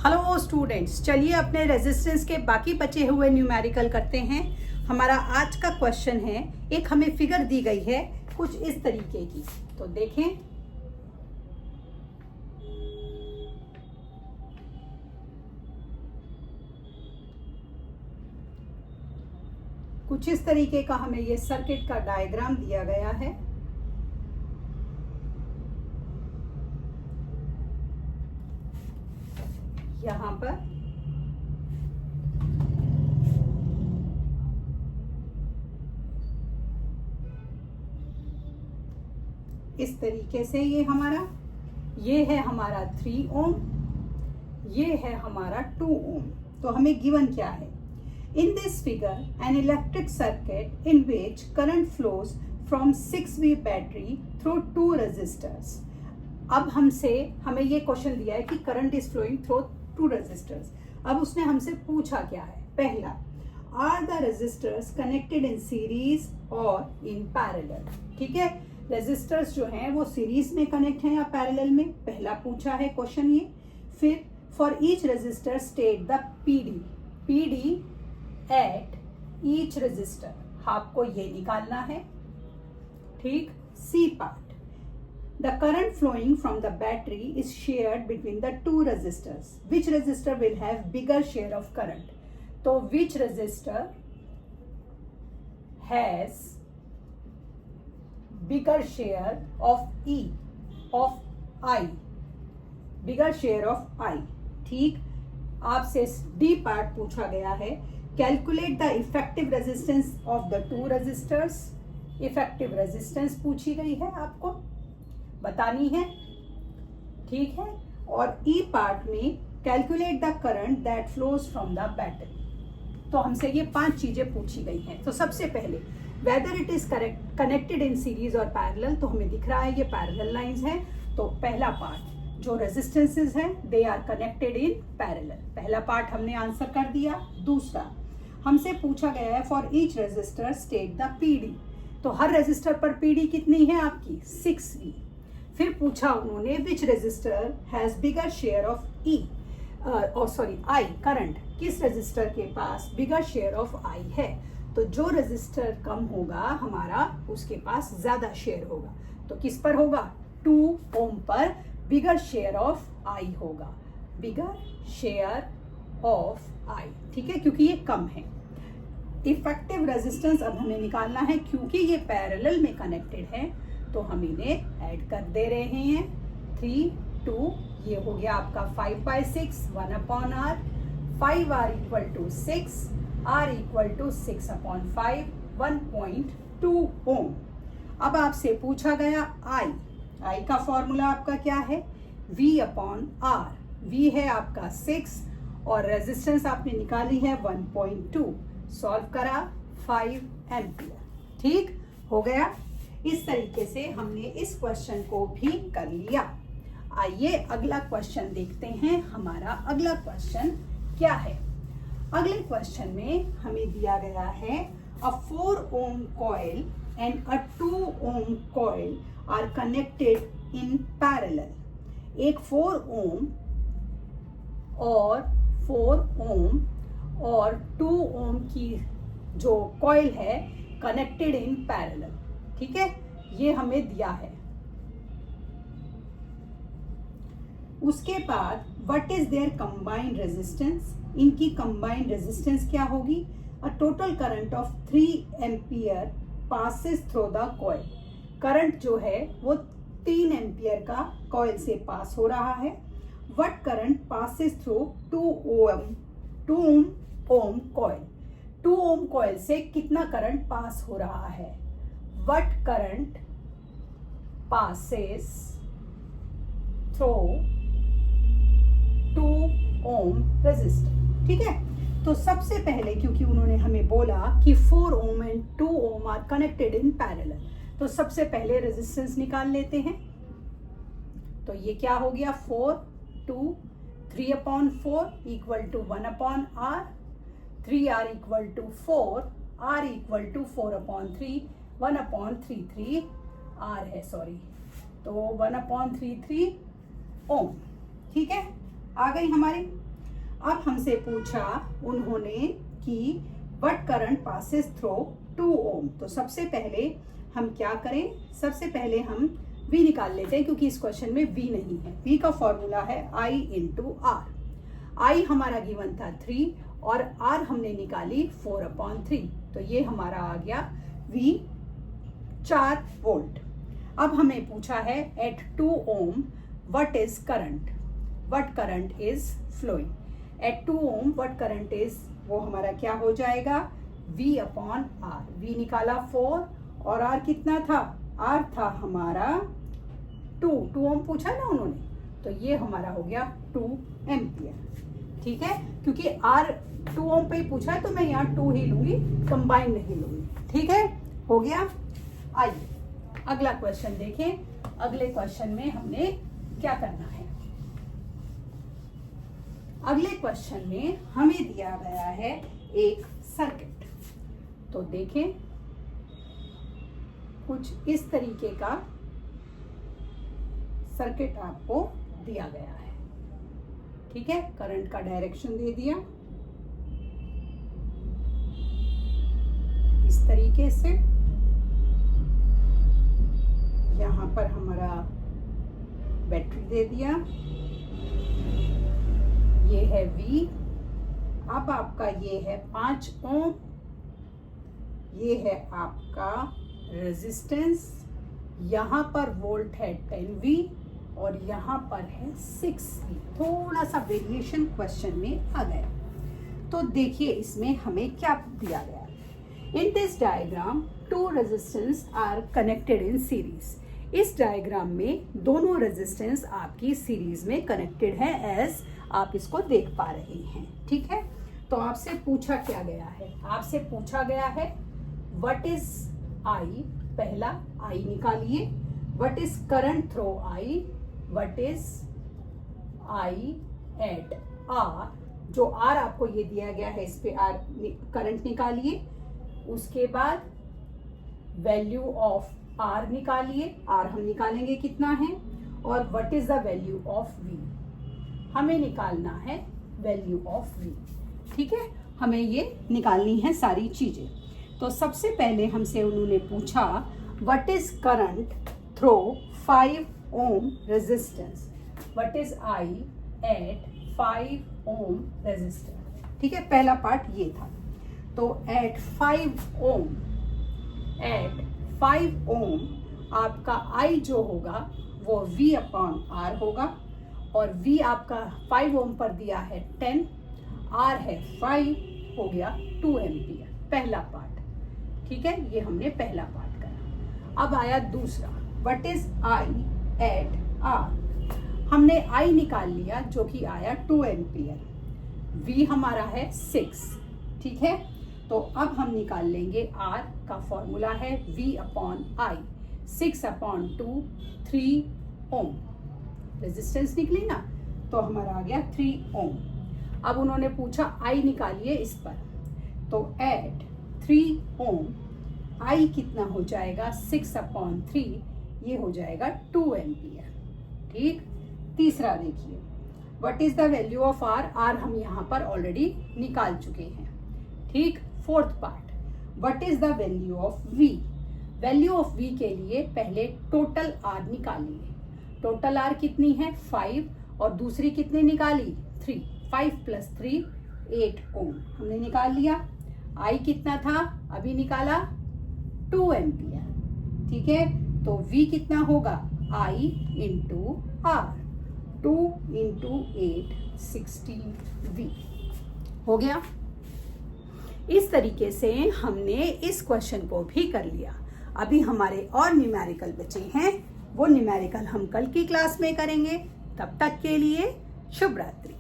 Hello students, चलिए अपने resistance के बाकी बचे हुए न्यूमेरिकल करते हैं। हमारा आज का क्वेश्चन है, एक हमें फिगर दी गई है कुछ इस तरीके की, तो देखें। कुछ इस तरीके का हमें ये सर्किट का डायग्राम दिया गया है। यहाँ पर इस तरीके से ये है हमारा 3 ओम, ये है हमारा 2 ओम। तो हमें गिवन क्या है? In this figure an electric circuit in which current flows from 6V battery through 2 resistors. अब हमें ये क्वेश्चन दिया है कि current is flowing through 2 resistors. अब उसने हमसे पूछा क्या है? पहला, are the resistors connected in series और इन पैरेलल। ठीक है, रेजिस्टर्स जो हैं वो सीरीज में कनेक्ट हैं या पैरेलल में, पहला पूछा है क्वेश्चन ये। फिर for each resistor state the PD at each resistor, आपको ये निकालना है। ठीक, C part, the current flowing from the battery is shared between the 2 resistors. Which resistor will have bigger share of current? तो which resistor has bigger share of I? Bigger share of I. ठीक, आपसे D part पूछा गया है। Calculate the effective resistance of the 2 resistors. Effective resistance पूछी गई है, आपको बतानी है। ठीक है, और ई पार्ट में calculate the current that flows from the battery. तो हमसे ये 5 चीजें पूछी गई हैं। तो सबसे पहले whether it is connected in series और पैरेलल, तो हमें दिख रहा है ये पैरेलल लाइंस हैं। तो पहला पार्ट जो रेजिस्टेंसेस हैं they are connected in parallel, पहला पार्ट हमने आंसर कर दिया। दूसरा, हमसे पूछा गया है for each resistor state the PD. तो हर रेजिस्टर पर पीडी कितनी है आपकी? 6V। फिर पूछा उन्होंने which resistor has bigger share of I current, किस रेजिस्टर के पास बिगर शेयर ऑफ आई है? तो जो रेजिस्टर कम होगा हमारा, उसके पास ज्यादा शेयर होगा। तो किस पर होगा? 2 ओम पर बिगर शेयर ऑफ आई होगा, बिगर शेयर ऑफ आई। ठीक है, क्योंकि ये कम है। इफेक्टिव रेजिस्टेंस अब हमें निकालना है, क्योंकि ये पैरेलल में कनेक्टेड है तो हम इन्हें ऐड कर दे रहे हैं। 3, 2, ये हो गया आपका 5/6, 1/R, 5R = 6, R = 6/5, 1.2 ओम। अब आपसे पूछा गया I का फॉर्मूला आपका क्या है? V/R। V है आपका 6 और रेजिस्टेंस आपने निकाली है 1.2, सॉल्व करा 5 एम्पियर। ठीक हो गया। इस तरीके से हमने इस क्वेश्चन को भी कर लिया। आइए अगला क्वेश्चन देखते हैं। हमारा अगला क्वेश्चन क्या है? अगले क्वेश्चन में हमें दिया गया है a 4 ohm coil and a 2 ohm coil are connected in parallel. एक 4 ओम और 2 ओम की जो कॉइल है कनेक्टेड इन पैरेलल। ठीक है, ये हमें दिया है। उसके बाद what is their combined resistance, इनकी कंबाइंड रेजिस्टेंस क्या होगी? A total current of 3 ampere passes through the coil. Current जो है वो 3 एम्पियर का कॉइल से पास हो रहा है। What current passes through 2 ohm coil. 2 ohm coil से कितना करंट पास हो रहा है? What current passes through 2 ohm resistor? ठीक है, तो सबसे पहले क्योंकि उन्होंने हमें बोला कि 4 ohm and 2 ohm are connected in parallel, तो सबसे पहले रेजिस्टेंस निकाल लेते हैं। तो ये क्या हो गया? 4, 2, 3/4 = 1/R, 3R = 4, R = 4/3, 1/33 R है, सॉरी, तो 1/33 ओम। ठीक है, आ गई हमारी। अब हमसे पूछा उन्होंने कि व्हाट करंट पासेस थ्रू 2 ओम। तो सबसे पहले हम क्या करें, सबसे पहले हम V निकाल लेते हैं क्योंकि इस क्वेश्चन में V नहीं है। V का फॉर्मूला है I इंटू आर। I हमारा गिवन था 3 और R हमने निकाली 4/3, तो ये हमारा आ गया V 4 वोल्ट। अब हमें पूछा है at 2 ohm what is current, what current is flowing. At 2 ohm what current is, वो हमारा क्या हो जाएगा V/R। V निकाला 4 और R कितना था, R था हमारा 2 ओम पूछा ना उन्होंने, तो ये हमारा हो गया 2 एम्पियर। ठीक है, क्योंकि R 2 ओम पे ही पूछा है तो मैं यहाँ 2 ही लूंगी, कंबाइन नहीं लूंगी। ठीक है, हो गया। आइए अगला क्वेश्चन देखें। अगले क्वेश्चन में हमने क्या करना है। अगले क्वेश्चन में हमें दिया गया है एक सर्किट। तो देखें, कुछ इस तरीके का सर्किट आपको दिया गया है। ठीक है, करंट का डायरेक्शन दे दिया इस तरीके से। यहां पर हमारा बैटरी दे दिया, ये है V। अब आपका ये है 5 ओम, ये है आपका रेजिस्टेंस, यहाँ पर वोल्ट है 10V और यहाँ पर है 6V। थोड़ा सा वेरिएशन क्वेश्चन में आ गया। तो देखिए इसमें हमें क्या दिया गया है। In this diagram 2 resistance R connected in series. इस डायग्राम में दोनों रेजिस्टेंस आपकी सीरीज में कनेक्टेड है, एज आप इसको देख पा रहे हैं। ठीक है, तो आपसे पूछा क्या गया है, आपसे पूछा गया है व्हाट इज I, पहला I निकालिए। What is current through I, what is I at R। जो R आपको ये दिया गया है, इस पे R करंट निकालिए। उसके बाद वैल्यू ऑफ R निकालिए, R हम निकालेंगे कितना है, और what is the value of V, हमें निकालना है वैल्यू ऑफ V। ठीक है, हमें ये निकालनी है सारी चीजें। तो सबसे पहले हमसे उन्होंने पूछा what is current through 5 ohm resistance, what is I at 5 ohm resistance. ठीक है, पहला पार्ट ये था। तो एट 5 ओम, एट 5 ओम आपका I जो होगा वो V/R होगा, और V आपका 5 ओम पर दिया है 10, R है 5, हो गया 2 एम्पियर। पहला पार्ट। ठीक है, ये हमने पहला पार्ट करा। अब आया दूसरा, what is I at R। हमने I निकाल लिया जो कि आया 2 एम्पियर। V हमारा है 6। ठीक है, तो अब हम निकाल लेंगे R का फॉर्मूला है V/I। 6/2 3 ओम रेजिस्टेंस निकली ना, तो हमारा आ गया 3 ओम। अब उन्होंने पूछा I निकालिए इस पर, तो एट 3 ओम I कितना हो जाएगा 6/3, ये हो जाएगा 2 एम्पियर। ठीक, तीसरा देखिए, what is the value of R। R हम यहाँ पर ऑलरेडी निकाल चुके हैं। ठीक, fourth part, what is the value of V। Value of V के लिए पहले टोटल R निकालिए। टोटल R कितनी है 5, और दूसरी कितनी निकाली 3। 5 + 3 8 ओम हमने निकाल लिया। I कितना था अभी निकाला 2 एम्पियर। ठीक है, तो V कितना होगा I into R, 2 into 8 16V हो गया। इस तरीके से हमने इस क्वेश्चन को भी कर लिया। अभी हमारे और न्यूमेरिकल बचे हैं, वो न्यूमेरिकल हम कल की क्लास में करेंगे। तब तक के लिए शुभ रात्रि।